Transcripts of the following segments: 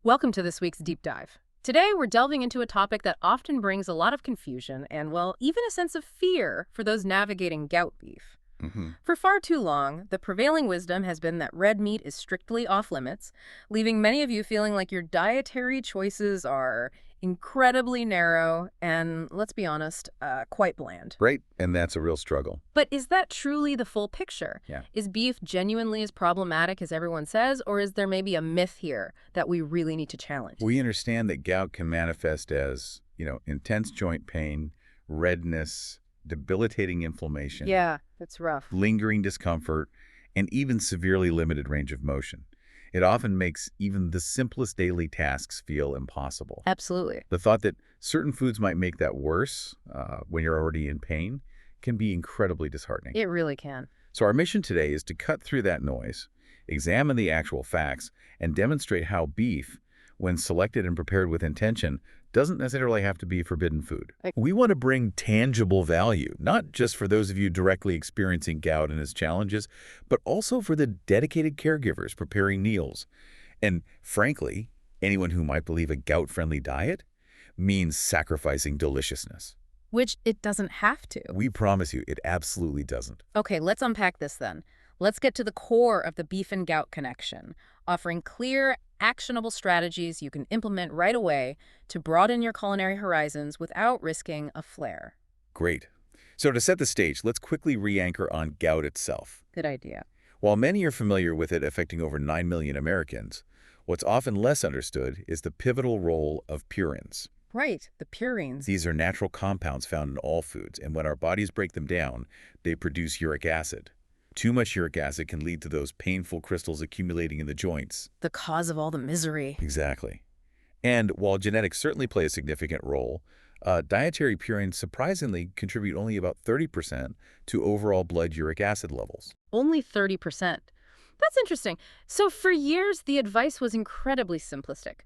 Welcome to this week's Deep Dive. Today, we're delving into a topic that often brings a lot of confusion and, well, even a sense of fear for those navigating gout beef. hmm For far too long, the prevailing wisdom has been that red meat is strictly off limits, leaving many of you feeling like your dietary choices are incredibly narrow and, let's be honest, quite bland. Right, and that's a real struggle. But is that truly the full picture? Yeah. Is beef genuinely as problematic as everyone says, or is there maybe a myth here that we really need to challenge? We understand that gout can manifest as, intense joint pain, redness, debilitating inflammation, Yeah, that's rough. lingering discomfort, and even severely limited range of motion. It often makes even the simplest daily tasks feel impossible. Absolutely. The thought that certain foods might make that worse when you're already in pain can be incredibly disheartening. It really can. So our mission today is to cut through that noise, examine the actual facts, and demonstrate how beef, when selected and prepared with intention, doesn't necessarily have to be forbidden food. We want to bring tangible value, not just for those of you directly experiencing gout and its challenges, but also for the dedicated caregivers preparing meals. And frankly, anyone who might believe a gout-friendly diet means sacrificing deliciousness. Which it doesn't have to. We promise you, it absolutely doesn't. Okay, let's unpack this then. Let's get to the core of the beef and gout connection, offering clear, actionable strategies you can implement right away to broaden your culinary horizons without risking a flare. Great. So to set the stage, let's quickly re-anchor on gout itself. Good idea. While many are familiar with it affecting over 9 million Americans, what's often less understood is the pivotal role of purines. Right, the purines. These are natural compounds found in all foods, and when our bodies break them down, they produce uric acid. Too much uric acid can lead to those painful crystals accumulating in the joints. The cause of all the misery. Exactly. And while genetics certainly play a significant role, dietary purines surprisingly contribute only about 30% to overall blood uric acid levels. Only 30%. That's interesting. So for years, the advice was incredibly simplistic.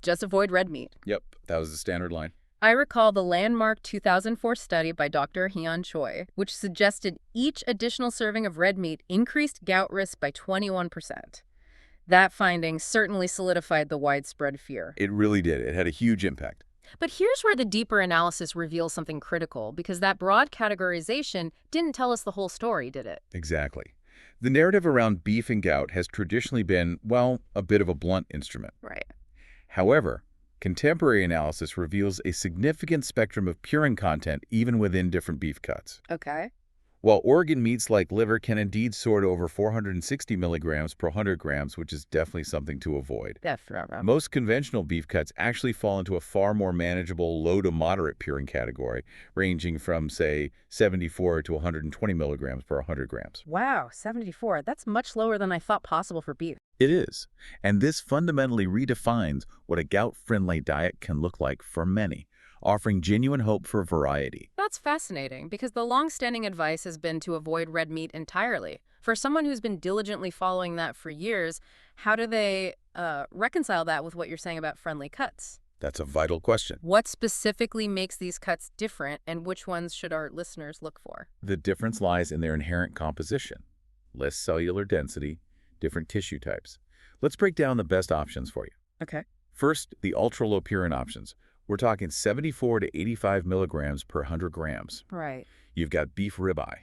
Just avoid red meat. Yep, that was the standard line. I recall the landmark 2004 study by Dr. Hyun Choi, which suggested each additional serving of red meat increased gout risk by 21%. That finding certainly solidified the widespread fear. It really did. It had a huge impact. But here's where the deeper analysis reveals something critical, because that broad categorization didn't tell us the whole story, did it? Exactly. The narrative around beef and gout has traditionally been, well, a bit of a blunt instrument. Right. However, contemporary analysis reveals a significant spectrum of purine content even within different beef cuts. Okay. While organ meats like liver can indeed soar to over 460 milligrams per 100 grams, which is definitely something to avoid, Definitely. most conventional beef cuts actually fall into a far more manageable low to moderate purine category, ranging from, say, 74 to 120 milligrams per 100 grams. Wow, 74. That's much lower than I thought possible for beef. It is. And this fundamentally redefines what a gout-friendly diet can look like for many, offering genuine hope for variety. That's fascinating, because the long-standing advice has been to avoid red meat entirely. For someone who's been diligently following that for years, how do they reconcile that with what you're saying about friendly cuts? That's a vital question. What specifically makes these cuts different, and which ones should our listeners look for? The difference lies in their inherent composition. Less cellular density, different tissue types. Let's break down the best options for you. Okay. First, the ultra-low purine options. We're talking 74 to 85 milligrams per 100 grams. Right. You've got beef ribeye.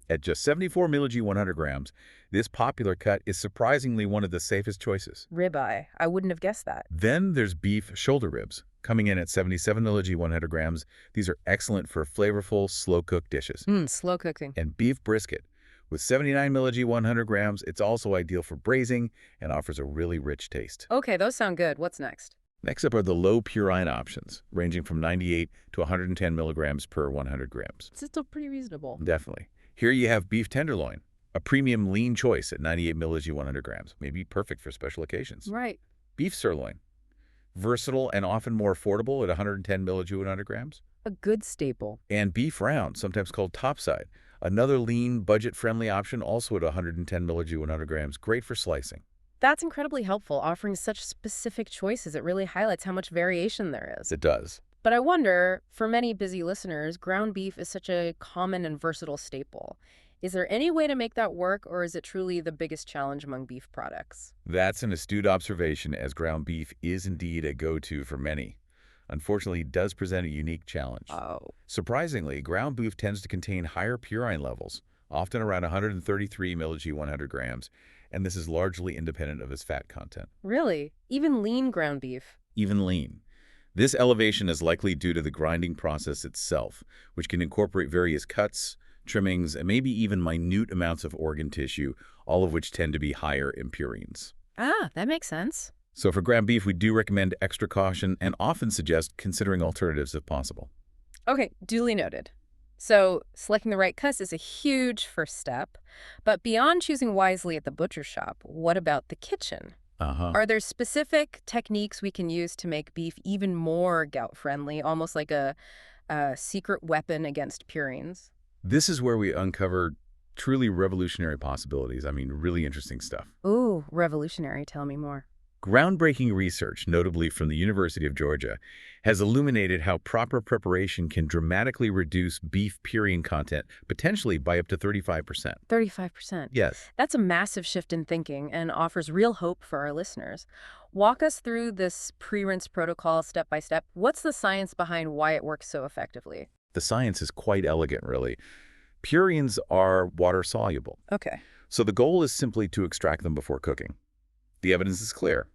At just 74 mg 100 grams, this popular cut is surprisingly one of the safest choices. Ribeye. I wouldn't have guessed that. Then there's beef shoulder ribs, coming in at 77 mg 100 grams. These are excellent for flavorful, slow-cooked dishes. Slow cooking. And beef brisket. With 79 mg 100 grams, it's also ideal for braising and offers a really rich taste. Okay, those sound good. What's next? Next up are the low purine options, ranging from 98 to 110 milligrams per 100 grams. It's still pretty reasonable. Definitely. Here you have beef tenderloin, a premium lean choice at 98 mg 100 grams, maybe perfect for special occasions. Right. Beef sirloin, versatile and often more affordable at 110 mg 100 grams. A good staple. And beef round, sometimes called topside, another lean, budget-friendly option, also at 110 mg 100 grams, great for slicing. That's incredibly helpful, offering such specific choices. It really highlights how much variation there is. It does. But I wonder, for many busy listeners, ground beef is such a common and versatile staple. Is there any way to make that work, or is it truly the biggest challenge among beef products? That's an astute observation, as ground beef is indeed a go-to for many. Unfortunately, it does present a unique challenge. Oh, Surprisingly, ground beef tends to contain higher purine levels, often around 133 millig 100 grams, and this is largely independent of its fat content. really? Even lean ground beef? Even lean. This elevation is likely due to the grinding process itself, which can incorporate various cuts, trimmings, and maybe even minute amounts of organ tissue, all of which tend to be higher in purines. Ah, that makes sense. So for ground beef, we do recommend extra caution and often suggest considering alternatives if possible. Okay, duly noted. So, selecting the right cuts is a huge first step. But beyond choosing wisely at the butcher shop, what about the kitchen? Uh-huh. Are there specific techniques we can use to make beef even more gout-friendly, almost like a secret weapon against purines? This is where we uncover truly revolutionary possibilities. I mean, really interesting stuff. Ooh, revolutionary. Tell me more. Groundbreaking research, notably from the University of Georgia, has illuminated how proper preparation can dramatically reduce beef purine content, potentially by up to 35%. 35%. Yes. That's a massive shift in thinking and offers real hope for our listeners. Walk us through this pre-rinse protocol step by step. What's the science behind why it works so effectively? The science is quite elegant, really. Purines are water-soluble, Okay. so the goal is simply to extract them before cooking. The evidence is clear.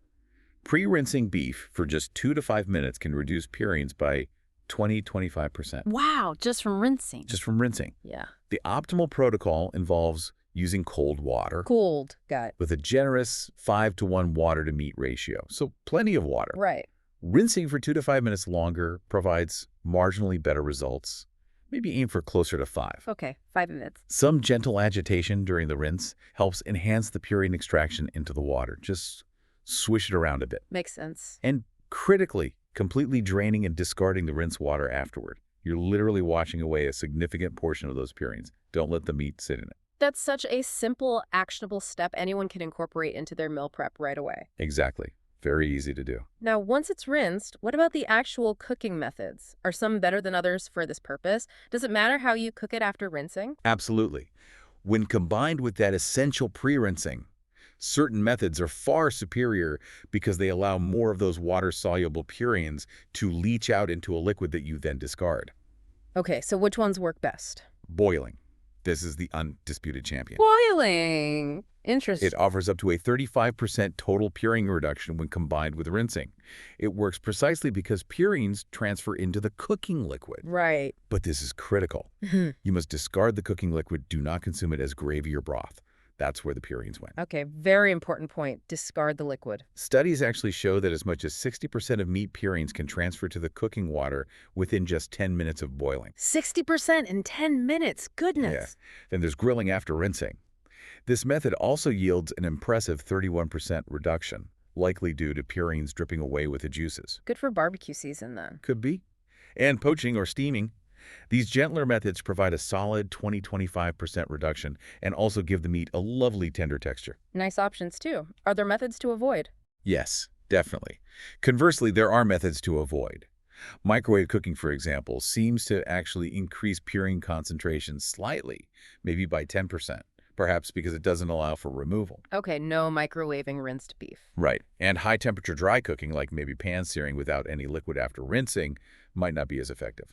Pre-rinsing beef for just 2 to 5 minutes can reduce purines by 20–25%, Wow, just from rinsing. just from rinsing. Yeah. The optimal protocol involves using cold water Cold gut. with a generous 5:1 water-to-meat ratio, so plenty of water. Right. Rinsing for 2 to 5 minutes longer provides marginally better results. Maybe aim for closer to 5. Okay, 5 minutes. Some gentle agitation during the rinse helps enhance the purine extraction into the water. Just swish it around a bit. Makes sense. And critically, completely draining and discarding the rinse water afterward. You're literally washing away a significant portion of those purines. Don't let the meat sit in it. That's such a simple, actionable step anyone can incorporate into their meal prep right away. Exactly. Very easy to do. Now, once it's rinsed, what about the actual cooking methods? Are some better than others for this purpose? Does it matter how you cook it after rinsing? Absolutely. When combined with that essential pre-rinsing, certain methods are far superior because they allow more of those water-soluble purines to leach out into a liquid that you then discard. Okay, so which ones work best? Boiling. This is the undisputed champion. Boiling. Interesting. It offers up to a 35% total purine reduction when combined with rinsing. It works precisely because purines transfer into the cooking liquid. Right. But this is critical. You must discard the cooking liquid. Do not consume it as gravy or broth. That's where the purines went. Okay, very important point. Discard the liquid. Studies actually show that as much as 60% of meat purines can transfer to the cooking water within just 10 minutes of boiling. 60% in 10 minutes. Goodness. Yeah. Then there's grilling after rinsing. This method also yields an impressive 31% reduction, likely due to purines dripping away with the juices. Good for barbecue season then. Could be. And poaching or steaming. These gentler methods provide a solid 20–25% reduction and also give the meat a lovely tender texture. Nice options too. Are there methods to avoid? Yes, definitely. Conversely, there are methods to avoid. Microwave cooking, for example, seems to actually increase purine concentration slightly, maybe by 10%, perhaps because it doesn't allow for removal. Okay, no microwaving rinsed beef. Right. And high-temperature dry cooking, like maybe pan-searing without any liquid after rinsing, might not be as effective.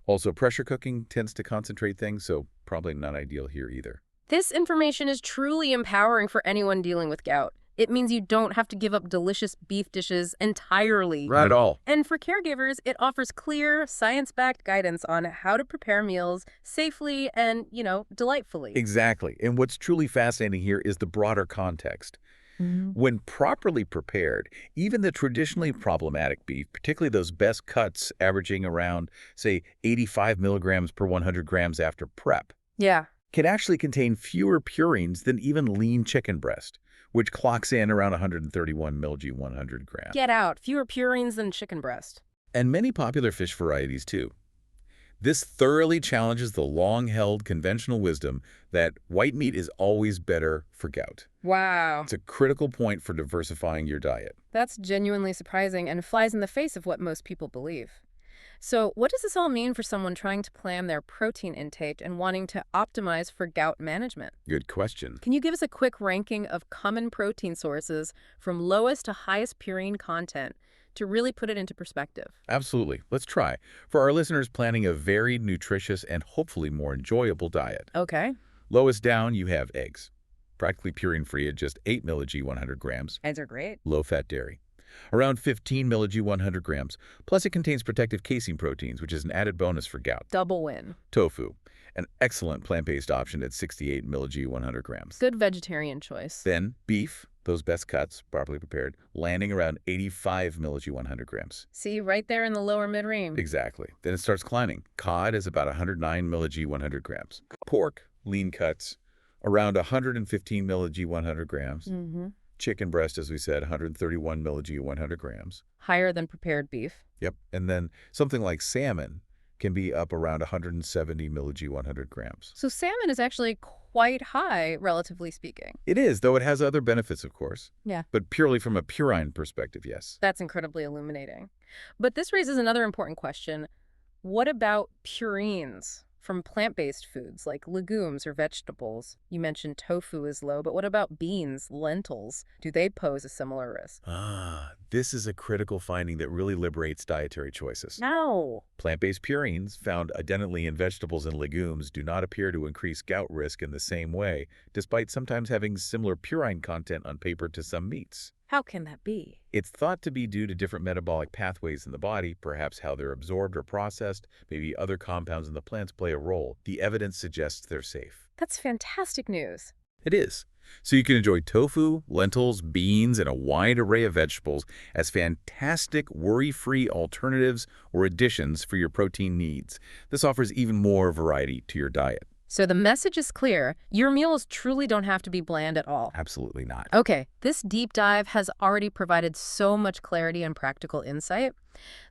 Also, pressure cooking tends to concentrate things, so probably not ideal here either. This information is truly empowering for anyone dealing with gout. It means you don't have to give up delicious beef dishes entirely. Not at all. And for caregivers, it offers clear, science-backed guidance on how to prepare meals safely and, delightfully. Exactly. And what's truly fascinating here is the broader context. When properly prepared, even the traditionally problematic beef, particularly those best cuts averaging around, say, 85 milligrams per 100 grams after prep, Yeah. can actually contain fewer purines than even lean chicken breast, which clocks in around 131 millig 100 grams. Get out. Fewer purines than chicken breast. And many popular fish varieties, too. This thoroughly challenges the long-held conventional wisdom that white meat is always better for gout. Wow. It's a critical point for diversifying your diet. That's genuinely surprising and flies in the face of what most people believe. So what does this all mean for someone trying to plan their protein intake and wanting to optimize for gout management? Good question. Can you give us a quick ranking of common protein sources from lowest to highest purine content to really put it into perspective? Absolutely. Let's try. For our listeners planning a varied, nutritious, and hopefully more enjoyable diet. Okay. Lowest down, you have eggs. Practically purine-free at just 8 millig 100 grams. Eggs are great. Low-fat dairy. Around 15 millig 100 grams. Plus, it contains protective casein proteins, which is an added bonus for gout. Double win. Tofu. An excellent plant-based option at 68 millig 100 grams. Good vegetarian choice. Then, beef. Those best cuts, properly prepared, landing around 85 millig 100 grams. See, right there in the lower mid-range. Exactly. Then it starts climbing. Cod is about 109 millig 100 grams. Pork, lean cuts, around 115 millig 100 grams. Chicken breast, as we said, 131 millig 100 grams. Higher than prepared beef. Yep. And then something like salmon can be up around 170 millig 100 grams. So salmon is actually quite high, relatively speaking. It is, though it has other benefits, of course. Yeah. But purely from a purine perspective, yes. That's incredibly illuminating. But this raises another important question. What about purines from plant-based foods like legumes or vegetables? You mentioned tofu is low, but what about beans, lentils? Do they pose a similar risk? This is a critical finding that really liberates dietary choices. No. Plant-based purines found identically in vegetables and legumes do not appear to increase gout risk in the same way, despite sometimes having similar purine content on paper to some meats. How can that be? It's thought to be due to different metabolic pathways in the body, perhaps how they're absorbed or processed, maybe other compounds in the plants play a role. The evidence suggests they're safe. That's fantastic news. It is. So you can enjoy tofu, lentils, beans, and a wide array of vegetables as fantastic, worry-free alternatives or additions for your protein needs. This offers even more variety to your diet. So the message is clear. Your meals truly don't have to be bland at all. Absolutely not. Okay, this deep dive has already provided so much clarity and practical insight.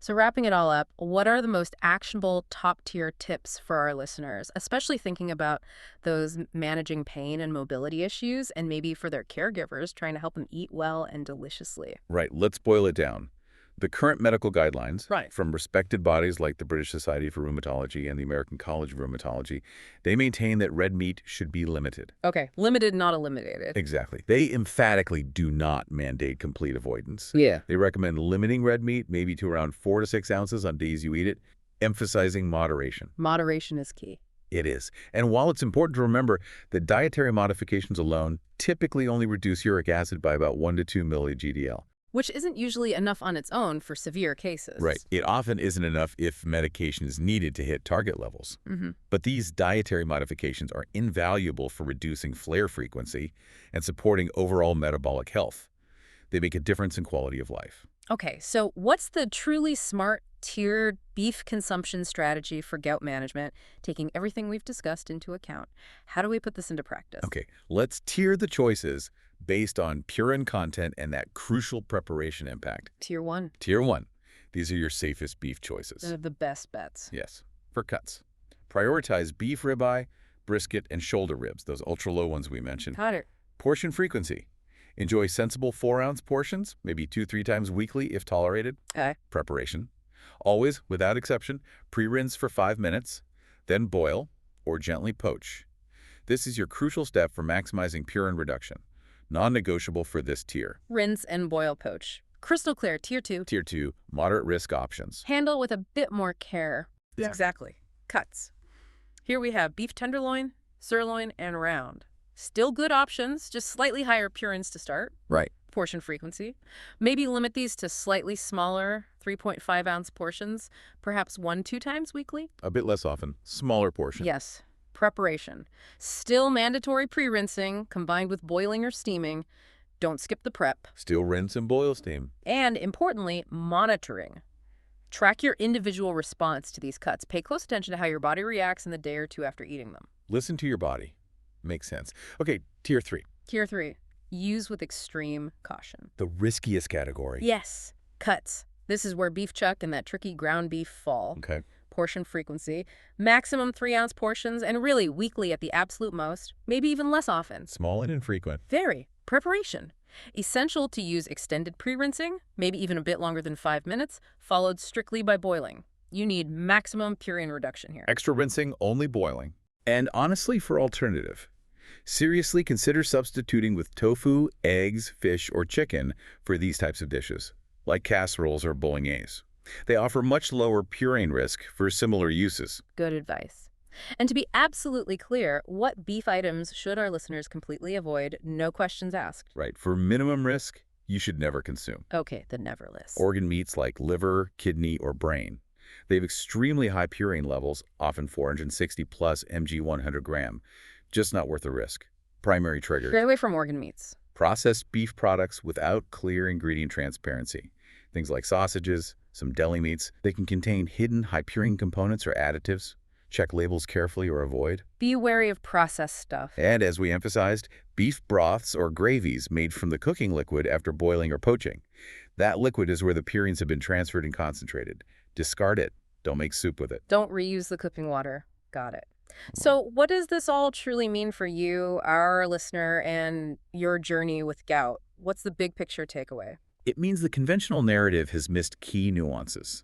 So wrapping it all up, what are the most actionable top-tier tips for our listeners, especially thinking about those managing pain and mobility issues and maybe for their caregivers trying to help them eat well and deliciously? Right, let's boil it down. The current medical guidelines from respected bodies like the British Society for Rheumatology and the American College of Rheumatology, they maintain that red meat should be limited. Okay, limited, not eliminated. Exactly. They emphatically do not mandate complete avoidance. Yeah. They recommend limiting red meat maybe to around 4 to 6 ounces on days you eat it, emphasizing moderation. Moderation is key. It is. And while it's important to remember that dietary modifications alone typically only reduce uric acid by about 1 to 2 milli-GDL. Which isn't usually enough on its own for severe cases. Right. It often isn't enough if medication is needed to hit target levels. But these dietary modifications are invaluable for reducing flare frequency and supporting overall metabolic health. They make a difference in quality of life. Okay, so what's the truly smart tiered beef consumption strategy for gout management, taking everything we've discussed into account? How do we put this into practice? Okay, let's tier the choices based on purine content and that crucial preparation impact. Tier 1. Tier 1. These are your safest beef choices. They're the best bets. Yes. For cuts, prioritize beef ribeye, brisket, and shoulder ribs, those ultra-low ones we mentioned. Got it. Portion frequency. Enjoy sensible 4-ounce portions, maybe 2-3 times weekly if tolerated. Okay. Preparation. Always, without exception, pre-rinse for 5 minutes, then boil or gently poach. This is your crucial step for maximizing purine reduction. Non-negotiable for this tier. Rinse and boil poach. Crystal clear, Tier 2. Tier 2, moderate risk options. Handle with a bit more care. Yeah. Exactly. Cuts. Here we have beef tenderloin, sirloin, and round. Still good options, just slightly higher purines to start. Right. Portion frequency. Maybe limit these to slightly smaller 3.5-ounce portions, perhaps 1-2 times weekly. A bit less often. Smaller portion. Yes. Preparation. Still mandatory pre-rinsing combined with boiling or steaming. Don't skip the prep. Still rinse and boil steam. And importantly, monitoring. Track your individual response to these cuts. Pay close attention to how your body reacts in the day or two after eating them. Listen to your body. Makes sense. Okay, Tier 3. Tier 3. Use with extreme caution. The riskiest category. Yes. Cuts. This is where beef chuck and that tricky ground beef fall. Okay. Portion frequency. Maximum 3-ounce portions, and really weekly at the absolute most. Maybe even less often. Small and infrequent. Very. Preparation. Essential to use extended pre-rinsing, maybe even a bit longer than 5 minutes, followed strictly by boiling. You need maximum purine reduction here. Extra rinsing, only boiling. And honestly, for alternative, seriously consider substituting with tofu, eggs, fish, or chicken for these types of dishes, like casseroles or bolognese. They offer much lower purine risk for similar uses. Good advice. And to be absolutely clear, what beef items should our listeners completely avoid? No questions asked. Right. For minimum risk, you should never consume. Okay, the never list. Organ meats like liver, kidney, or brain. They have extremely high purine levels, often 460 plus mg 100 gram. Just not worth the risk. Primary triggers. Stay away from organ meats. Processed beef products without clear ingredient transparency. Things like sausages, some deli meats, they can contain hidden high purine components or additives. Check labels carefully or avoid. Be wary of processed stuff. And as we emphasized, beef broths or gravies made from the cooking liquid after boiling or poaching. That liquid is where the purines have been transferred and concentrated. Discard it. Don't make soup with it. Don't reuse the cooking water. Got it. So what does this all truly mean for you, our listener, and your journey with gout? What's the big picture takeaway? It means the conventional narrative has missed key nuances.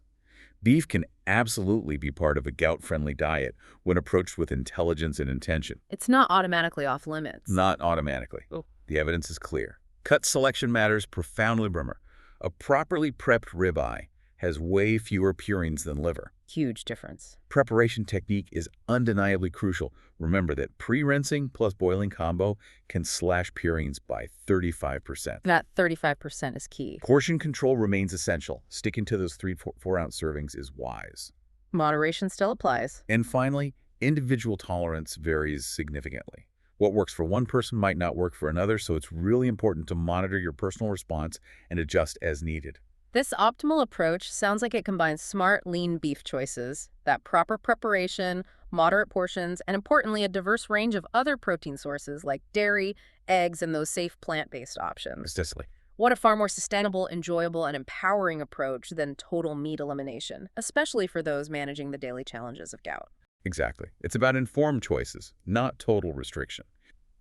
Beef can absolutely be part of a gout-friendly diet when approached with intelligence and intention. It's not automatically off limits. Not automatically. Oh. The evidence is clear. Cut selection matters profoundly. Remember, a properly prepped ribeye has way fewer purines than liver. Huge difference. Preparation technique is undeniably crucial. Remember that pre-rinsing plus boiling combo can slash purines by 35%. That 35% is key. Portion control remains essential. Sticking to those 3-4 ounce servings is wise. Moderation still applies. And finally, individual tolerance varies significantly. What works for one person might not work for another, so it's really important to monitor your personal response and adjust as needed. This optimal approach sounds like it combines smart, lean beef choices, that proper preparation, moderate portions, and importantly, a diverse range of other protein sources like dairy, eggs, and those safe plant-based options. Precisely. What a far more sustainable, enjoyable, and empowering approach than total meat elimination, especially for those managing the daily challenges of gout. Exactly. It's about informed choices, not total restriction.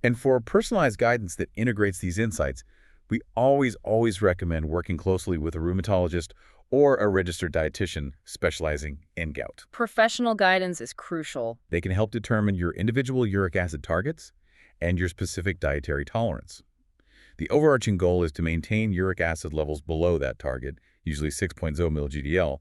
And for personalized guidance that integrates these insights, we always recommend working closely with a rheumatologist or a registered dietitian specializing in gout. Professional guidance is crucial. They can help determine your individual uric acid targets and your specific dietary tolerance. The overarching goal is to maintain uric acid levels below that target, usually 6.0 mg/dL,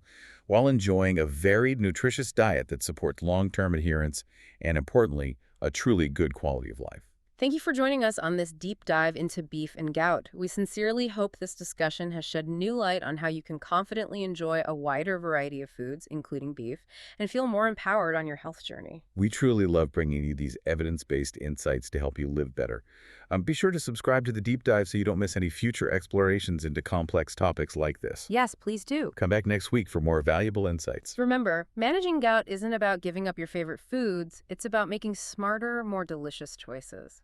while enjoying a varied, nutritious diet that supports long-term adherence and, importantly, a truly good quality of life. Thank you for joining us on this deep dive into beef and gout. We sincerely hope this discussion has shed new light on how you can confidently enjoy a wider variety of foods, including beef, and feel more empowered on your health journey. We truly love bringing you these evidence-based insights to help you live better. Be sure to subscribe to the deep dive so you don't miss any future explorations into complex topics like this. Yes, please do. Come back next week for more valuable insights. Remember, managing gout isn't about giving up your favorite foods. It's about making smarter, more delicious choices.